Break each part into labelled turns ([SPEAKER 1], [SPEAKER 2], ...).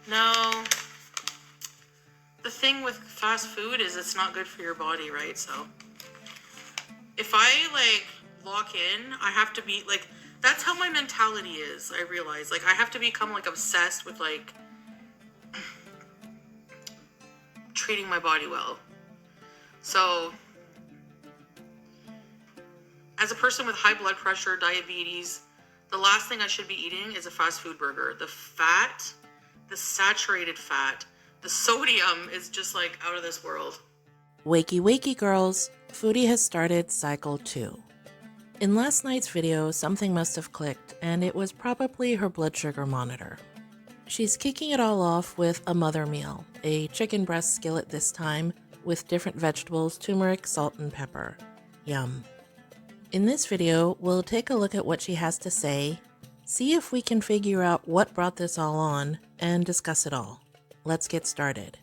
[SPEAKER 1] No. The thing with fast food is it's not good for your body, right? So if I like lock in, I have to be like, that's how my mentality is. I realize like I have to become like obsessed with like treating my body well. So as a person with high blood pressure, diabetes, the last thing I should be eating is a fast food burger. The fat, the saturated fat, the sodium is just like out of this world.
[SPEAKER 2] Wakey wakey girls, Foodie has started cycle 2. In last night's video, something must have clicked, and it was probably her blood sugar monitor. She's kicking it all off with a mother meal, a chicken breast skillet this time, with different vegetables, turmeric, salt, and pepper. Yum. In this video, we'll take a look at what she has to say, see if we can figure out what brought this all on, and discuss it all. Let's get started.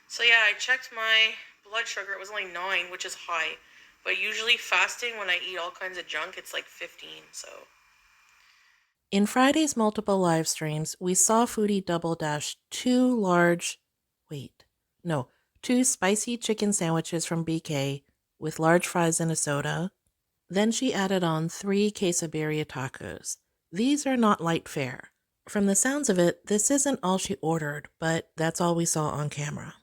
[SPEAKER 1] So yeah, I checked my blood sugar. It was only 9, which is high. But usually fasting, when I eat all kinds of junk, it's like 15, so.
[SPEAKER 2] In Friday's multiple live streams, we saw Foodie double dash 2 spicy chicken sandwiches from BK with large fries and a soda. Then she added on 3 quesabirria tacos. These are not light fare. From the sounds of it, this isn't all she ordered, but that's all we saw on camera.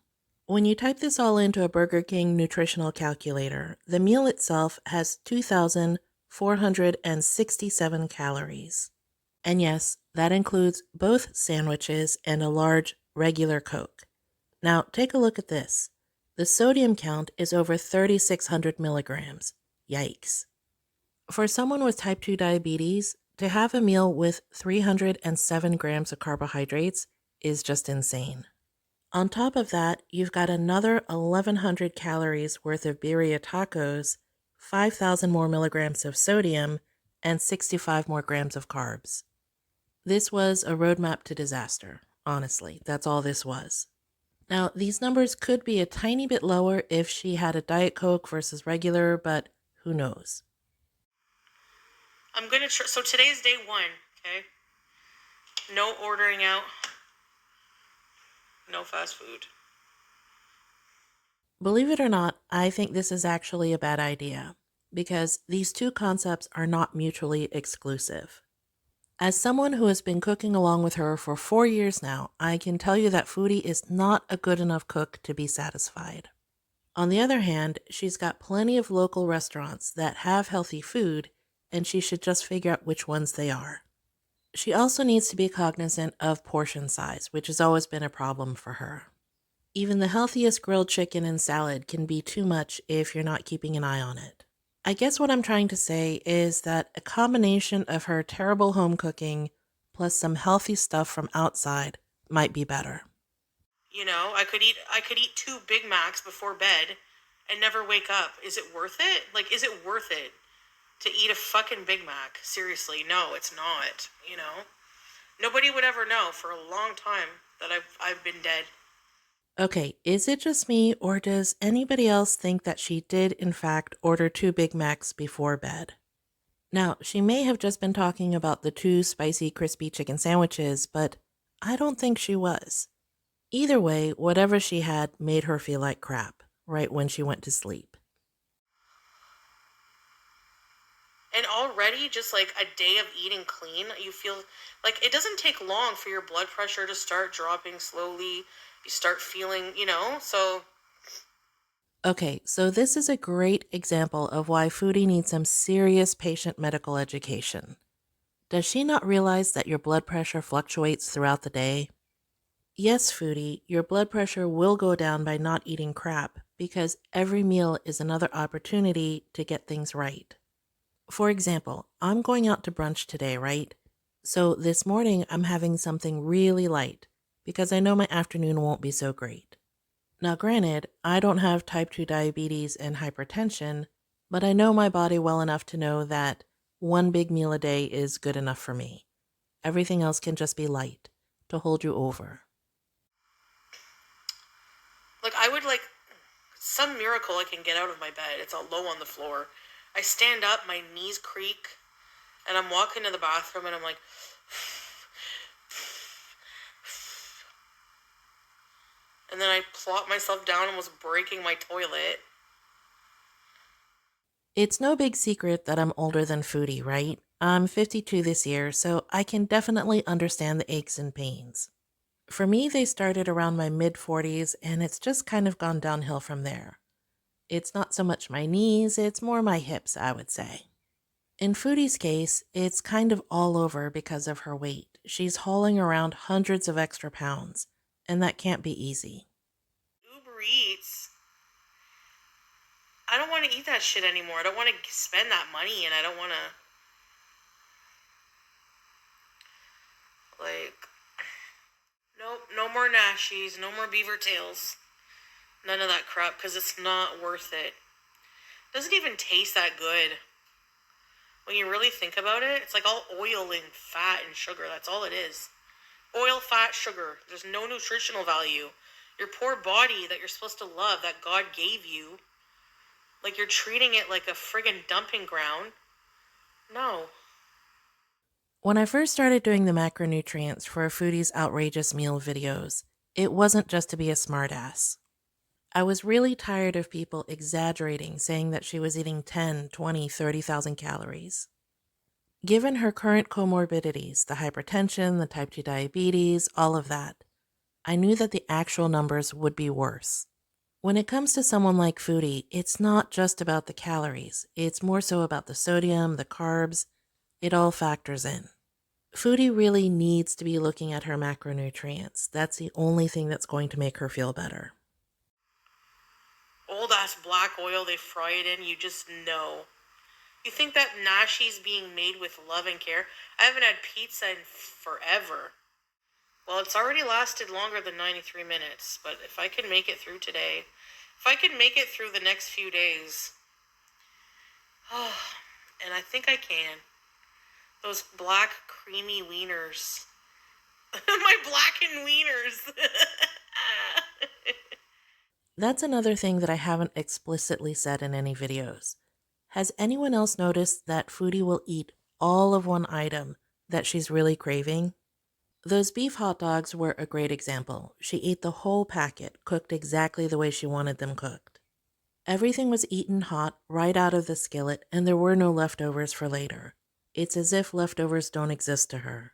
[SPEAKER 2] When you type this all into a Burger King nutritional calculator, the meal itself has 2,467 calories. And yes, that includes both sandwiches and a large regular Coke. Now, take a look at this. The sodium count is over 3,600 milligrams. Yikes. For someone with type 2 diabetes, to have a meal with 307 grams of carbohydrates is just insane. On top of that, you've got another 1,100 calories worth of birria tacos, 5,000 more milligrams of sodium, and 65 more grams of carbs. This was a roadmap to disaster. Honestly, that's all this was. Now, these numbers could be a tiny bit lower if she had a Diet Coke versus regular, but who knows?
[SPEAKER 1] I'm gonna so today's day 1, okay? No ordering out. No fast food.
[SPEAKER 2] Believe it or not, I think this is actually a bad idea, because these two concepts are not mutually exclusive. As someone who has been cooking along with her for 4 years now, I can tell you that Foodie is not a good enough cook to be satisfied. On the other hand, she's got plenty of local restaurants that have healthy food, and she should just figure out which ones they are. She also needs to be cognizant of portion size, which has always been a problem for her. Even the healthiest grilled chicken and salad can be too much if you're not keeping an eye on it. I guess what I'm trying to say is that a combination of her terrible home cooking plus some healthy stuff from outside might be better.
[SPEAKER 1] You know, I could eat 2 Big Macs before bed and never wake up. Is it worth it? Like, is it worth it to eat a fucking Big Mac? Seriously, no, it's not, you know? Nobody would ever know for a long time that I've been dead.
[SPEAKER 2] Okay, is it just me, or does anybody else think that she did in fact order 2 Big Macs before bed? Now, she may have just been talking about the 2 spicy crispy chicken sandwiches, but I don't think she was. Either way, whatever she had made her feel like crap right when she went to sleep.
[SPEAKER 1] And already, just like a day of eating clean, you feel like it doesn't take long for your blood pressure to start dropping slowly. You start feeling, you know, so.
[SPEAKER 2] Okay, so this is a great example of why Foodie needs some serious patient medical education. Does she not realize that your blood pressure fluctuates throughout the day? Yes, Foodie, your blood pressure will go down by not eating crap because every meal is another opportunity to get things right. For example, I'm going out to brunch today, right? So this morning I'm having something really light because I know my afternoon won't be so great. Now granted, I don't have type 2 diabetes and hypertension, but I know my body well enough to know that 1 big meal a day is good enough for me. Everything else can just be light to hold you over.
[SPEAKER 1] Like, I would like some miracle I can get out of my bed. It's all low on the floor. I stand up, my knees creak, and I'm walking to the bathroom and I'm like, And then I plopped myself down and was breaking my toilet.
[SPEAKER 2] It's no big secret that I'm older than Foodie, right? I'm 52 this year, so I can definitely understand the aches and pains. For me, they started around my mid 40s, and it's just kind of gone downhill from there. It's not so much my knees, it's more my hips, I would say. In Foodie's case, it's kind of all over because of her weight. She's hauling around hundreds of extra pounds, and that can't be easy.
[SPEAKER 1] Uber Eats. I don't want to eat that shit anymore. I don't want to spend that money, and I don't want to, like, nope, no more Nashies, no more beaver tails. None of that crap, because it's not worth it. It doesn't even taste that good. When you really think about it, it's like all oil and fat and sugar. That's all it is. Oil, fat, sugar. There's no nutritional value. Your poor body that you're supposed to love, that God gave you, like you're treating it like a friggin' dumping ground. No.
[SPEAKER 2] When I first started doing the macronutrients for Foodie's outrageous meal videos, it wasn't just to be a smartass. I was really tired of people exaggerating, saying that she was eating 10, 20, 30,000 calories. Given her current comorbidities, the hypertension, the type 2 diabetes, all of that, I knew that the actual numbers would be worse. When it comes to someone like Foodie, it's not just about the calories. It's more so about the sodium, the carbs. It all factors in. Foodie really needs to be looking at her macronutrients. That's the only thing that's going to make her feel better.
[SPEAKER 1] Old ass black oil they fry it in, you just know. You think that Nashi's being made with love and care? I haven't had pizza in forever. Well, it's already lasted longer than 93 minutes, but if I can make it through today, if I can make it through the next few days, oh, and I think I can. Those black creamy wieners. My blackened wieners.
[SPEAKER 2] That's another thing that I haven't explicitly said in any videos. Has anyone else noticed that Foodie will eat all of one item that she's really craving? Those beef hot dogs were a great example. She ate the whole packet, cooked exactly the way she wanted them cooked. Everything was eaten hot right out of the skillet, and there were no leftovers for later. It's as if leftovers don't exist to her.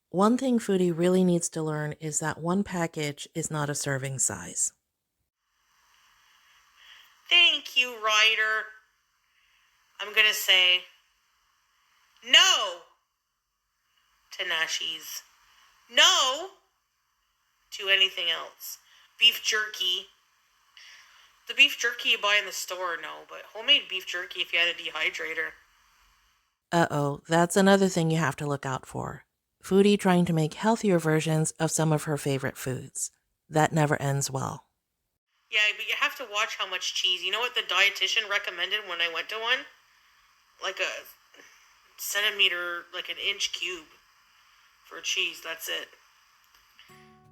[SPEAKER 2] One thing Foodie really needs to learn is that one package is not a serving size.
[SPEAKER 1] Thank you, Ryder. I'm gonna say no to Nashi's. No to anything else. Beef jerky. The beef jerky you buy in the store, no, but homemade beef jerky if you had a dehydrator.
[SPEAKER 2] Uh-oh, that's another thing you have to look out for. Foodie trying to make healthier versions of some of her favorite foods. That never ends well.
[SPEAKER 1] Yeah, but you have to watch how much cheese. You know what the dietitian recommended when I went to one? Like a centimeter, like an inch cube for cheese. That's it.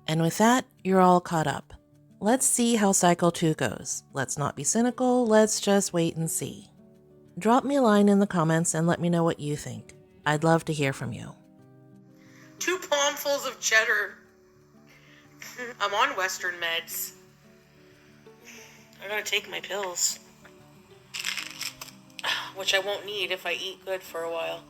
[SPEAKER 2] And with that, you're all caught up. Let's see how cycle 2 goes. Let's not be cynical, let's just wait and see. Drop me a line in the comments and let me know what you think. I'd love to hear from you.
[SPEAKER 1] 2 palmfuls of cheddar. I'm on Western meds. I gotta take my pills. Which I won't need if I eat good for a while.